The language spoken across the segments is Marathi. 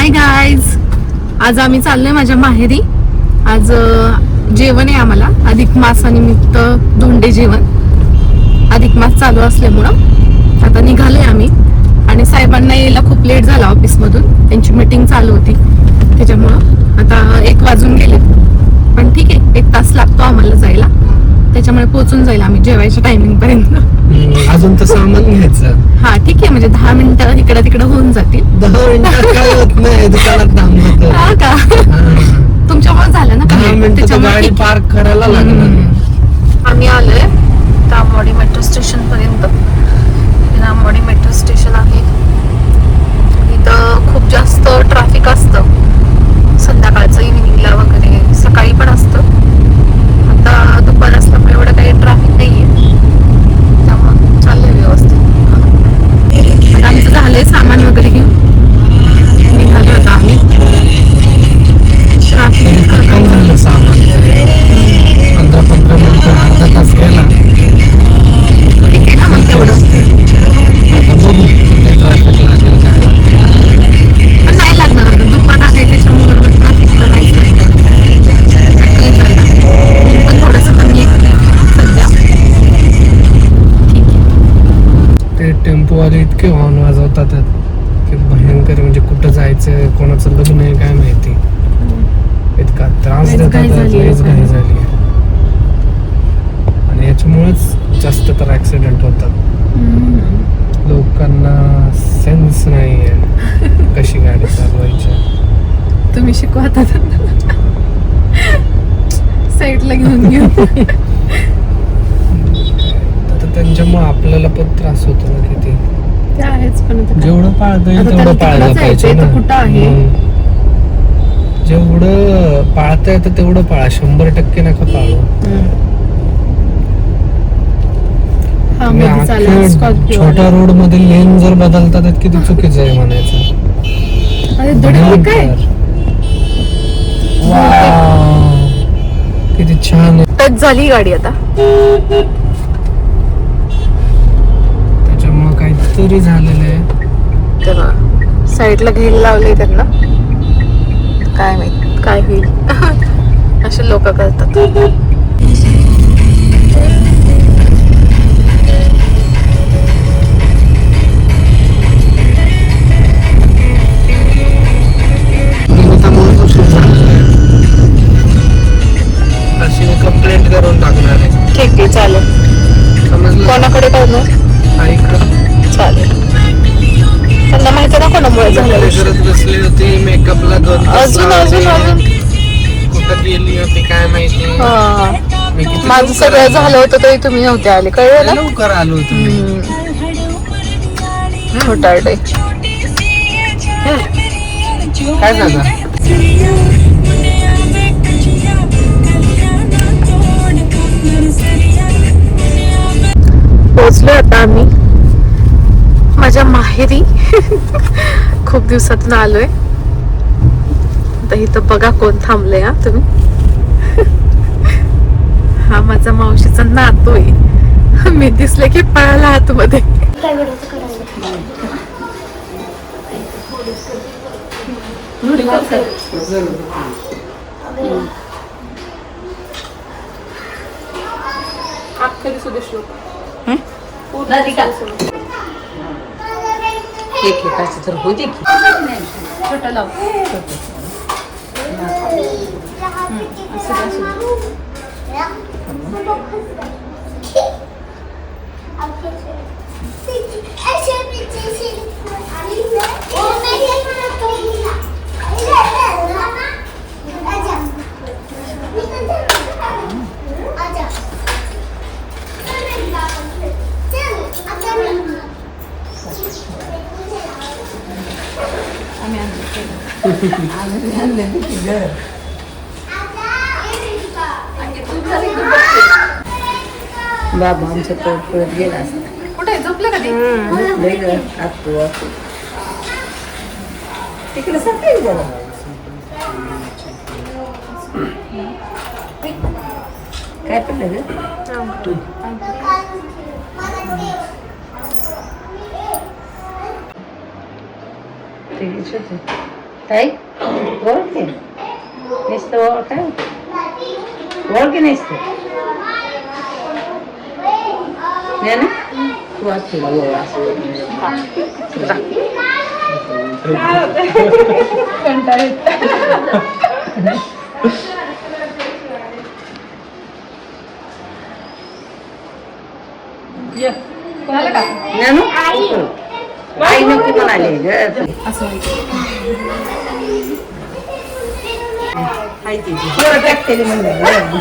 हाय गाईज, आज आम्ही चाललोय माझ्या माहेरी. आज जेवण आहे आम्हाला, अधिक मासानिमित्त धोंडे जेवण. अधिक मास चालू असल्यामुळं आता निघालोय आम्ही. आणि साहेबांना यायला खूप लेट झाला ऑफिसमधून, त्यांची मीटिंग चालू होती त्याच्यामुळं. आता 1 वाजून गेले, पण ठीक आहे, 1 तास लागतो आम्हाला जायला, त्याच्यामुळे पोहोचून जाईल आम्ही जेवायच्या टायमिंग पर्यंत. अजून तर सामान घ्यायचं. हा ठीक आहे, म्हणजे 10 मिनिटं इकडं तिकडं होऊन जातील. 10 मिनिटं काय होत नाही, दुकानात थांबत. हा का, तुमच्यामुळे झालं ना. 10 मिनिटं गाडी पार्क करायला लागणार. आम्ही आलोय तामवाडी मेट्रो स्टेशन पर्यंत. तामवाडी मेट्रो स्टेशन आहे. इथं खूप जास्त ट्रॅफिक असतं संध्याकाळचं, इव्हिनिंगला वगैरे. सकाळी पण असतं, आता दुपार असल्यामुळे एवढं काही ट्रॅफिक नाहीये, त्यामुळे चाललंय व्यवस्थित. आमचं झालंय सामान वगैरे घेऊन निघालो होतो आम्ही. ट्रॅफिक झालं सामान 15 मिनिटं, अर्धा तास गेला. ठीक आहे ना मग तेवढं. पण नाही लागणार, आता दुकान आहे त्याच्यामुळे ट्रॅफिक तर नाहीच नाही. पण थोडंसं कमी आहे सध्या. ते टेम्पोवाले इतके हॉर्न वाजवतात की भयंकर, म्हणजे कुठं जायचं, कोणाचं लग्न आहे काय माहिती, इतका त्रास देतात. लईच घाई झाली आणि याच्यामुळेच जास्त तर ऍक्सिडेंट होतात. लोकांना सेन्स नाहीये कशी गाडी चालवायची. तुम्ही शिकवता साईडला घेऊन घेऊन. आता त्यांच्यामुळे आपल्याला पण त्रास होतो ना किती. ते आहेच, पण जेवढं पाळता येईल तेवढं पाळलं पाहिजे ना. कुठं आहे, जेवढं पाळता येतं तेवढं पाळा, 100% नका पाळू. छोट्या रोड मध्ये लेन जर बदलतात तर किती चुकीचं आहे म्हणायचं. किती छान टच झाली गाडी आता. त्याच्यामुळे काहीतरी झालेलं आहे. तेव्हा साईडला घ्यायला लावले त्यांना, काय माहित काय होईल. असे लोक करतात. कंप्लेंट करून टाकणार आहे. ठीक आहे, चालेल. समजलं? कोणाकडे करू? चालेल. त्यांना माहिती ना कोणामुळे झालं. करत बसली होती मेकअपला 2 तास. अजून कुठं गेली होती काय माहिती. माझं सगळं झालं होतं तरी तुम्ही नव्हते आले, कळलं ना. लवकर आलो होतो. खोटारडे. काय झालं? पोहोचलो आता आम्ही माझ्या माहेरी. खूप दिवसातून आलोय. आता इथं बघा कोण थांबलंय. हा तुम्ही, हा माझा मावशीचा नातू आहे. मी दिसले की पळाला आतमध्ये. तर होते की छोटा लाव. बाबा आमचं पळत गेला. कुठे झोपलं कधी? तिकडे सकाळी गेला. काय पडलं ग? ते ताई ओळखे नुसतं काय ओळखे नसतं नाही ना तू असते आई नको म्हणाले ग असं व्हायचं. टाकते म्हणलं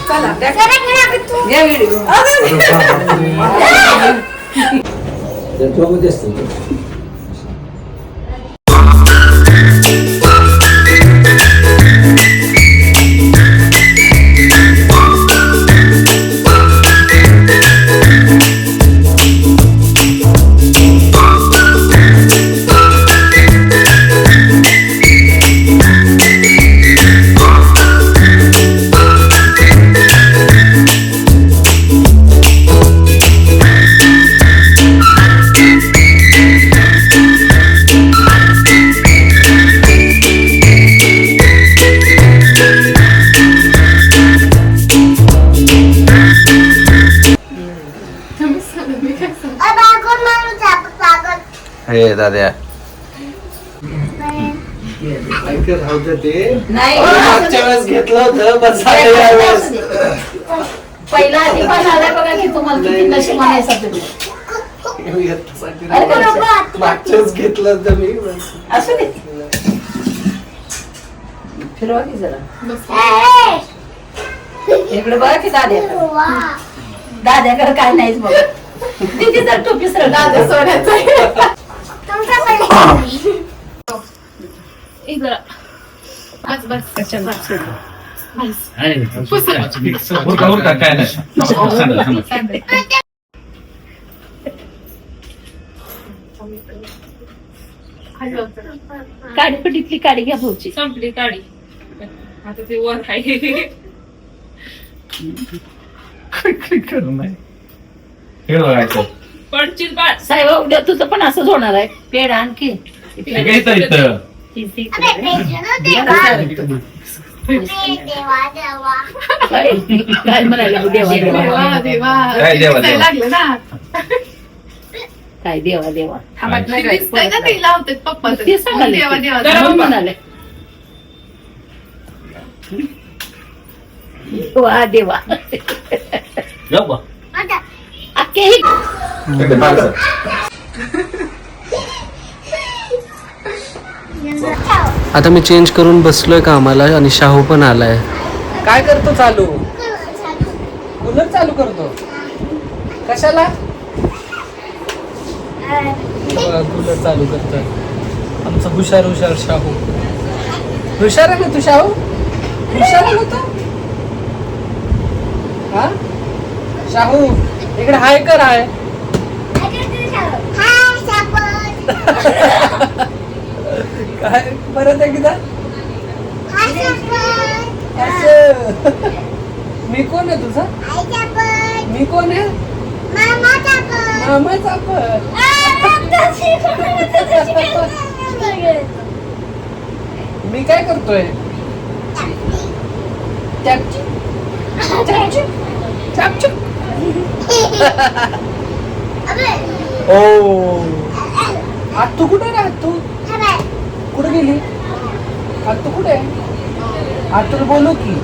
चला या व्हिडिओ हे दाद्या राहू दे ते नाही मागच्या वेळेस घेतलं होतं बस झालं यावेळेस. पहिला आधी पण आलाय बघा की तुम्हाला किती नशीब म्हणायचं तुम्ही याच्यासाठी मागच्या वेळेस घेतलं होतं मी बस. असू दे फिरवा की जरा इकडे बघा की दाद्याकडे काय नाहीच बघा तिथे जर टोपी सरळ दादा सोडायचं बस बस काडी पटीतली काडी घ्या भाऊची संपली काढी आता ते वर आहे. हे बघायचं पडचिल बाळ साहेब उद्या तुझं पण असंच होणार आहे पेड आणखी काय तर इथं काय म्हणायला देवा देवा देवा देवा काय देवा, देवा? लागलं ना काय देवा देवा ते दिसतंय ना ते लावतात पप्पा ते सांगायला देवा देवा म्हणून देवा. म्हणाले वा देवा अख्खे आता मी चेंज करून बसलोय कामाला आणि शाहू पण आलाय. काय करतो चालू कूलर चालू करतो कशाला कूलर चालू करतोय आमचा हुशार हुशार शाहू. हुशार आहे ना तू शाहू हुशार आहे ना तू हा शाहू इकडे हाय कर हाय काय परत एकदा असं. मी कोण आहे तुझा मी कोण आहे मामाचा पण मी काय करतोय ओ आज तू कुठे राहत तू कुठे गेली आज तू कुठे आज तुला बोलू की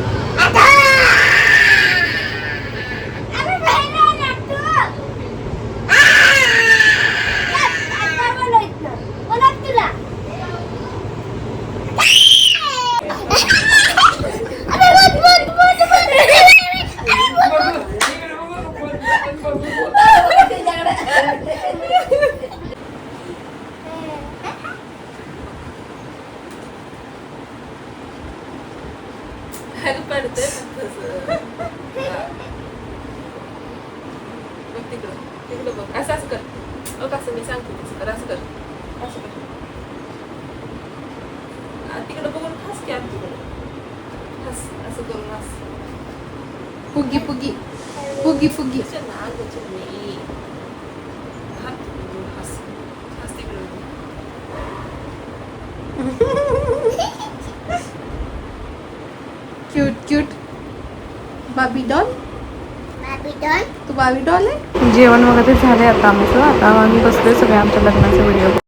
पडते तिकडं बघ असं असं कर कसं मी सांगते तसं कर असं कर असं कर तिकडं बघून हस की तिकडं हस असं करून हस फुगी फुगी फुगी फुगी हस हस तिकडं क्यूट क्यूट बाबी डॉल. तू बाबी डॉल आहे. जेवण वगैरे झाले आता आमचं. आता आम्ही बसलोय सगळे आमच्या लग्नाचे व्हिडिओ